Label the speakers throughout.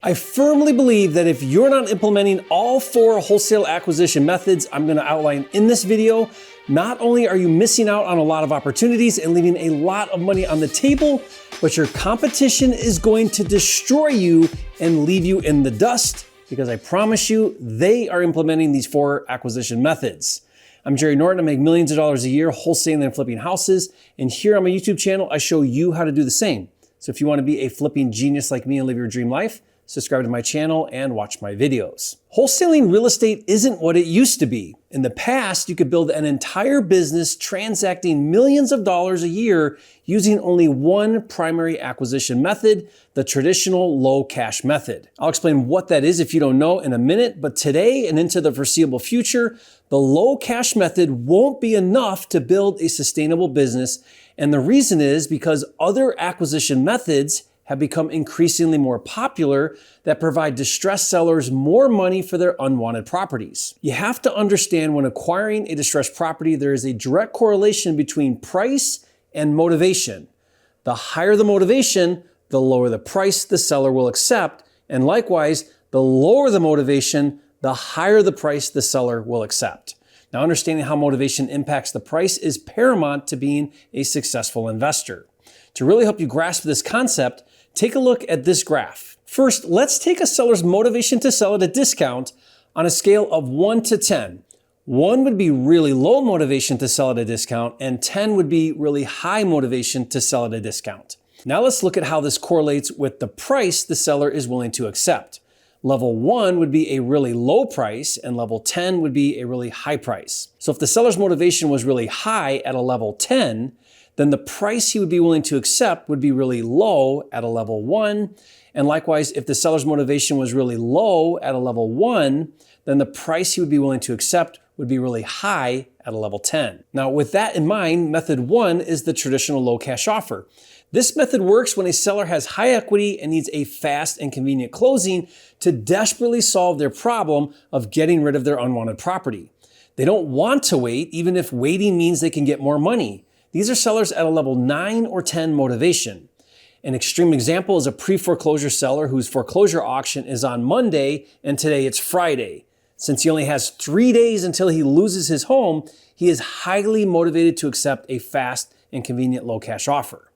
Speaker 1: I firmly believe that if you're not implementing all 4 wholesale acquisition methods I'm going to outline in this video, not only are you missing out on a lot of opportunities and leaving a lot of money on the table, but your competition is going to destroy you and leave you in the dust, because I promise you, they are implementing these 4 acquisition methods. I'm Jerry Norton. I make millions of dollars a year wholesaling and flipping houses. And here on my YouTube channel, I show you how to do the same. So if you want to be a flipping genius like me and live your dream life, subscribe to my channel and watch my videos. Wholesaling real estate isn't what it used to be. In the past, you could build an entire business transacting millions of dollars a year using only one primary acquisition method, the traditional low cash method. I'll explain what that is if you don't know in a minute, but today and into the foreseeable future, the low cash method won't be enough to build a sustainable business. And the reason is because other acquisition methods have become increasingly more popular that provide distressed sellers more money for their unwanted properties. You have to understand, when acquiring a distressed property, there is a direct correlation between price and motivation. The higher the motivation, the lower the price the seller will accept. And likewise, the lower the motivation, the higher the price the seller will accept. Now, understanding how motivation impacts the price is paramount to being a successful investor. To really help you grasp this concept, take a look at this graph. First, let's take a seller's motivation to sell at a discount on a scale of 1 to 10. 1 would be really low motivation to sell at a discount, and 10 would be really high motivation to sell at a discount. Now let's look at how this correlates with the price the seller is willing to accept. Level 1 would be a really low price, and level 10 would be a really high price. So if the seller's motivation was really high at a level 10, then the price he would be willing to accept would be really low at a level 1. And likewise, if the seller's motivation was really low at a level 1, then the price he would be willing to accept would be really high at a level 10. Now, with that in mind, method 1 is the traditional low cash offer. This method works when a seller has high equity and needs a fast and convenient closing to desperately solve their problem of getting rid of their unwanted property. They don't want to wait, even if waiting means they can get more money. These are sellers at a level 9 or 10 motivation. An extreme example is a pre-foreclosure seller whose foreclosure auction is on Monday and today it's Friday. Since he only has 3 days until he loses his home, he is highly motivated to accept a fast and convenient low cash offer.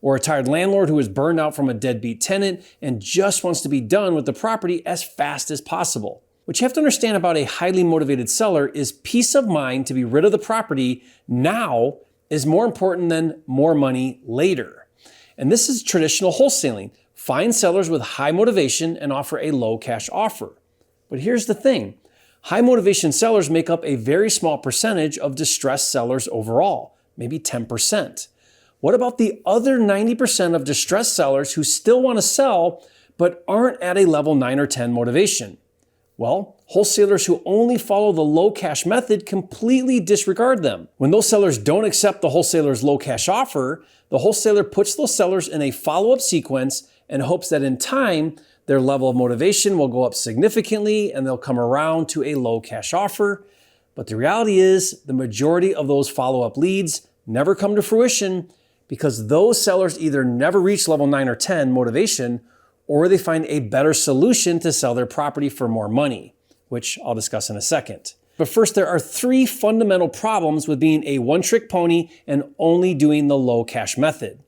Speaker 1: Or a tired landlord who is burned out from a deadbeat tenant and just wants to be done with the property as fast as possible. What you have to understand about a highly motivated seller is peace of mind to be rid of the property now is more important than more money later. And this is traditional wholesaling. Find sellers with high motivation and offer a low cash offer. But here's the thing. High motivation sellers make up a very small percentage of distressed sellers overall, maybe 10%. What about the other 90% of distressed sellers who still want to sell but aren't at a level 9 or 10 motivation? Well, wholesalers who only follow the low cash method completely disregard them. When those sellers don't accept the wholesaler's low cash offer, the wholesaler puts those sellers in a follow-up sequence and hopes that in time, their level of motivation will go up significantly and they'll come around to a low cash offer. But the reality is, the majority of those follow-up leads never come to fruition because those sellers either never reach level 9 or 10 motivation, or they find a better solution to sell their property for more money, which I'll discuss in a second. But first, there are 3 fundamental problems with being a one-trick pony and only doing the low cash method.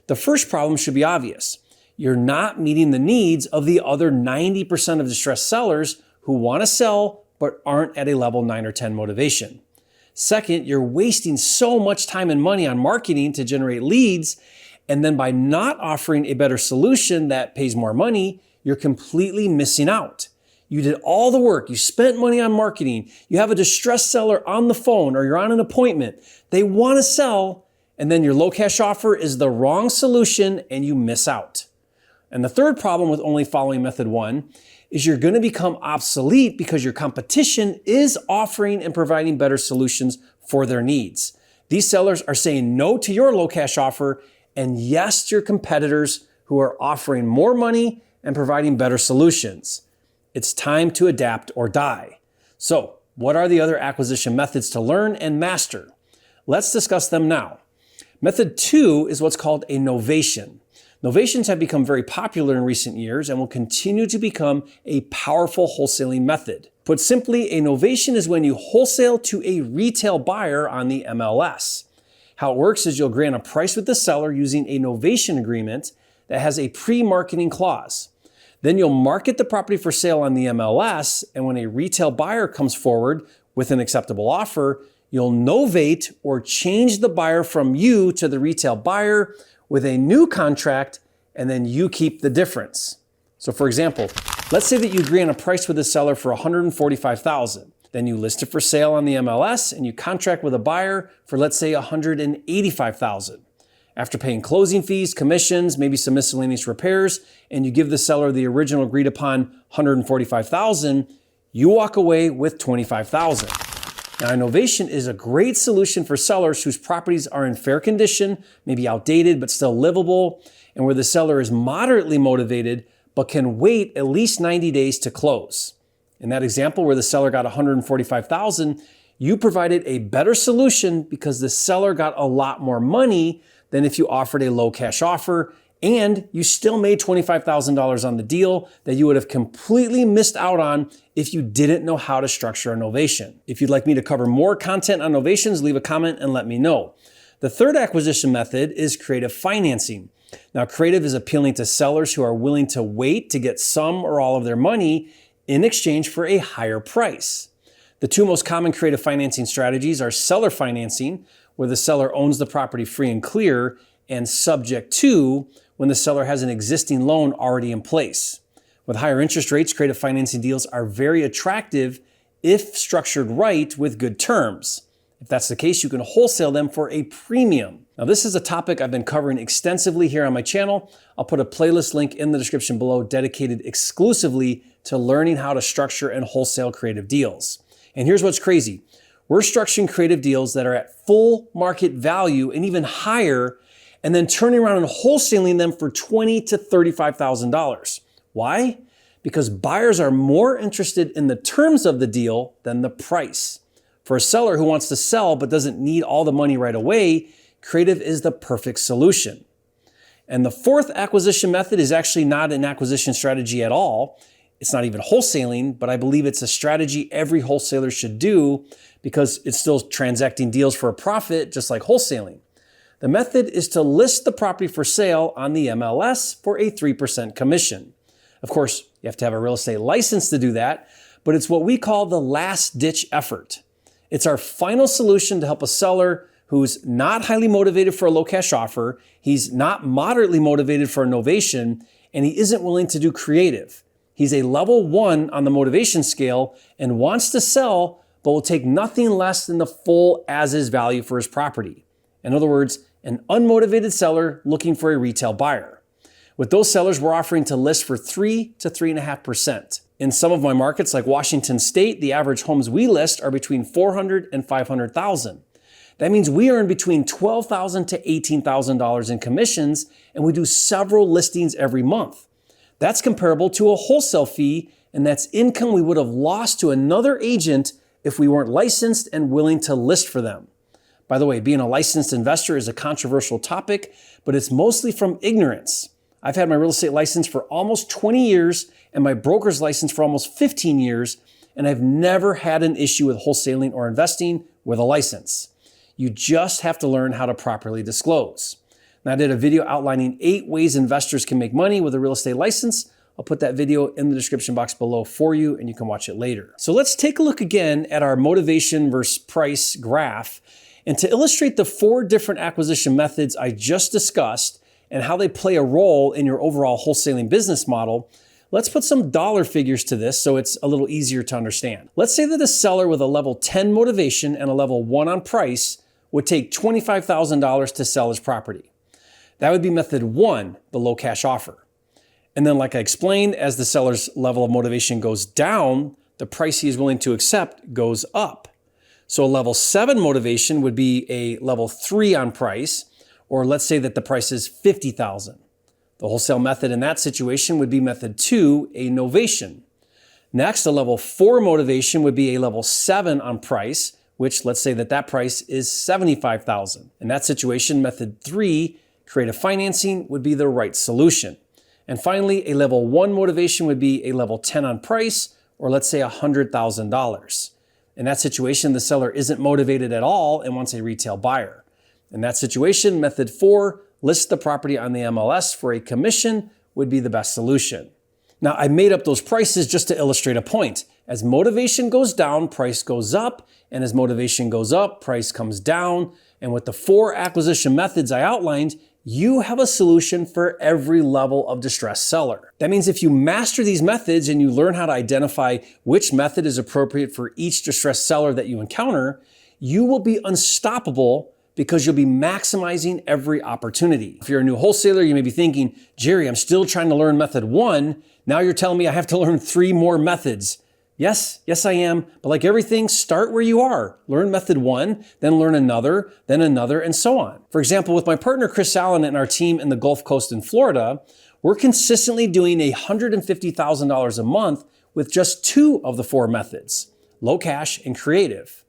Speaker 1: The first problem should be obvious. You're not meeting the needs of the other 90% of distressed sellers who want to sell but aren't at a level 9 or 10 motivation. Second, you're wasting so much time and money on marketing to generate leads, and then by not offering a better solution that pays more money, you're completely missing out. You did all the work, you spent money on marketing, you have a distressed seller on the phone or you're on an appointment, they want to sell, and then your low cash offer is the wrong solution and you miss out. And the third problem with only following method 1 is you're going to become obsolete because your competition is offering and providing better solutions for their needs. These sellers are saying no to your low cash offer and yes to your competitors who are offering more money and providing better solutions. It's time to adapt or die. So, what are the other acquisition methods to learn and master? Let's discuss them now. Method 2 is what's called a novation. Novations have become very popular in recent years and will continue to become a powerful wholesaling method. Put simply, a novation is when you wholesale to a retail buyer on the MLS. How it works is you'll grant a price with the seller using a novation agreement that has a pre-marketing clause. Then you'll market the property for sale on the MLS, and when a retail buyer comes forward with an acceptable offer, you'll novate or change the buyer from you to the retail buyer with a new contract, and then you keep the difference. So for example, let's say that you agree on a price with the seller for $145,000. Then you list it for sale on the MLS and you contract with a buyer for, let's say, $185,000. After paying closing fees, commissions, maybe some miscellaneous repairs, and you give the seller the original agreed upon $145,000, you walk away with $25,000. Now, a novation is a great solution for sellers whose properties are in fair condition, maybe outdated, but still livable, and where the seller is moderately motivated, but can wait at least 90 days to close. In that example where the seller got $145,000, you provided a better solution because the seller got a lot more money than if you offered a low cash offer, and you still made $25,000 on the deal that you would have completely missed out on if you didn't know how to structure a novation. If you'd like me to cover more content on novations, leave a comment and let me know. The third acquisition method is creative financing. Now, creative is appealing to sellers who are willing to wait to get some or all of their money in exchange for a higher price. The two most common creative financing strategies are seller financing, where the seller owns the property free and clear, and subject to, when the seller has an existing loan already in place. With higher interest rates, creative financing deals are very attractive if structured right with good terms. If that's the case, you can wholesale them for a premium. Now, this is a topic I've been covering extensively here on my channel. I'll put a playlist link in the description below dedicated exclusively to learning how to structure and wholesale creative deals. And here's what's crazy. We're structuring creative deals that are at full market value and even higher, and then turning around and wholesaling them for $20,000 to $35,000. Why? Because buyers are more interested in the terms of the deal than the price. For a seller who wants to sell but doesn't need all the money right away, creative is the perfect solution. And the fourth acquisition method is actually not an acquisition strategy at all. It's not even wholesaling, but I believe it's a strategy every wholesaler should do because it's still transacting deals for a profit, just like wholesaling. The method is to list the property for sale on the MLS for a 3% commission. Of course, you have to have a real estate license to do that, but it's what we call the last ditch effort. It's our final solution to help a seller who's not highly motivated for a low cash offer, he's not moderately motivated for a novation, and he isn't willing to do creative. He's a level 1 on the motivation scale and wants to sell, but will take nothing less than the full as-is value for his property. In other words, an unmotivated seller looking for a retail buyer. With those sellers, we're offering to list for 3 to 3.5%. In some of my markets like Washington State, the average homes we list are between $400,000 and $500,000. That means we earn between $12,000 to $18,000 in commissions, and we do several listings every month. That's comparable to a wholesale fee, and that's income we would have lost to another agent if we weren't licensed and willing to list for them. By the way, being a licensed investor is a controversial topic, but it's mostly from ignorance. I've had my real estate license for almost 20 years and my broker's license for almost 15 years, and I've never had an issue with wholesaling or investing with a license. You just have to learn how to properly disclose. Now, I did a video outlining 8 ways investors can make money with a real estate license. I'll put that video in the description box below for you, and you can watch it later. So let's take a look again at our motivation versus price graph. And to illustrate the 4 different acquisition methods I just discussed and how they play a role in your overall wholesaling business model, let's put some dollar figures to this so it's a little easier to understand. Let's say that a seller with a level 10 motivation and a level 1 on price would take $25,000 to sell his property. That would be method 1, the low cash offer. And then, like I explained, as the seller's level of motivation goes down, the price he is willing to accept goes up. So a level 7 motivation would be a level 3 on price, or let's say that the price is $50,000. The wholesale method in that situation would be method 2, a novation. Next, a level 4 motivation would be a level 7 on price, which let's say that that price is $75,000. In that situation, method 3, creative financing would be the right solution. And finally, a level 1 motivation would be a level 10 on price, or let's say $100,000. In that situation, the seller isn't motivated at all and wants a retail buyer. In that situation, method 4, list the property on the MLS for a commission, would be the best solution. Now, I made up those prices just to illustrate a point. As motivation goes down, price goes up, and as motivation goes up, price comes down. And with the 4 acquisition methods I outlined, you have a solution for every level of distressed seller. That means if you master these methods and you learn how to identify which method is appropriate for each distressed seller that you encounter, you will be unstoppable because you'll be maximizing every opportunity. If you're a new wholesaler, you may be thinking, Jerry, I'm still trying to learn method 1. Now you're telling me I have to learn 3 more methods. Yes, I am. But like everything, start where you are. Learn method 1, then learn another, and so on. For example, with my partner Chris Allen and our team in the Gulf Coast in Florida, we're consistently doing $150,000 a month with just 2 of the 4 methods, low cash and creative.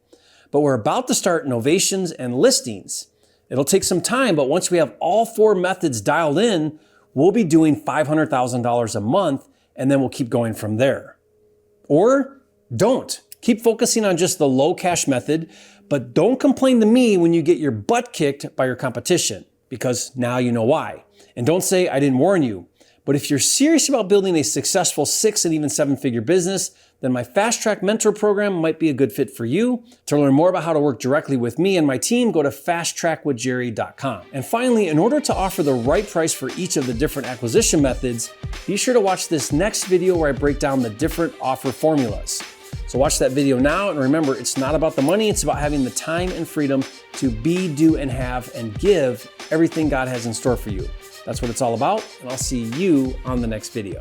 Speaker 1: But we're about to start Novations and listings. It'll take some time, but once we have all 4 methods dialed in, we'll be doing $500,000 a month, and then we'll keep going from there. Or don't. Keep focusing on just the low cash method, but don't complain to me when you get your butt kicked by your competition, because now you know why. And don't say, I didn't warn you. But if you're serious about building a successful 6 and even 7-figure business, then my Fast Track Mentor program might be a good fit for you. To learn more about how to work directly with me and my team, go to fasttrackwithjerry.com. And finally, in order to offer the right price for each of the different acquisition methods, be sure to watch this next video where I break down the different offer formulas. So watch that video now, and remember, it's not about the money, it's about having the time and freedom to be, do, and have, and give everything God has in store for you. That's what it's all about, and I'll see you on the next video.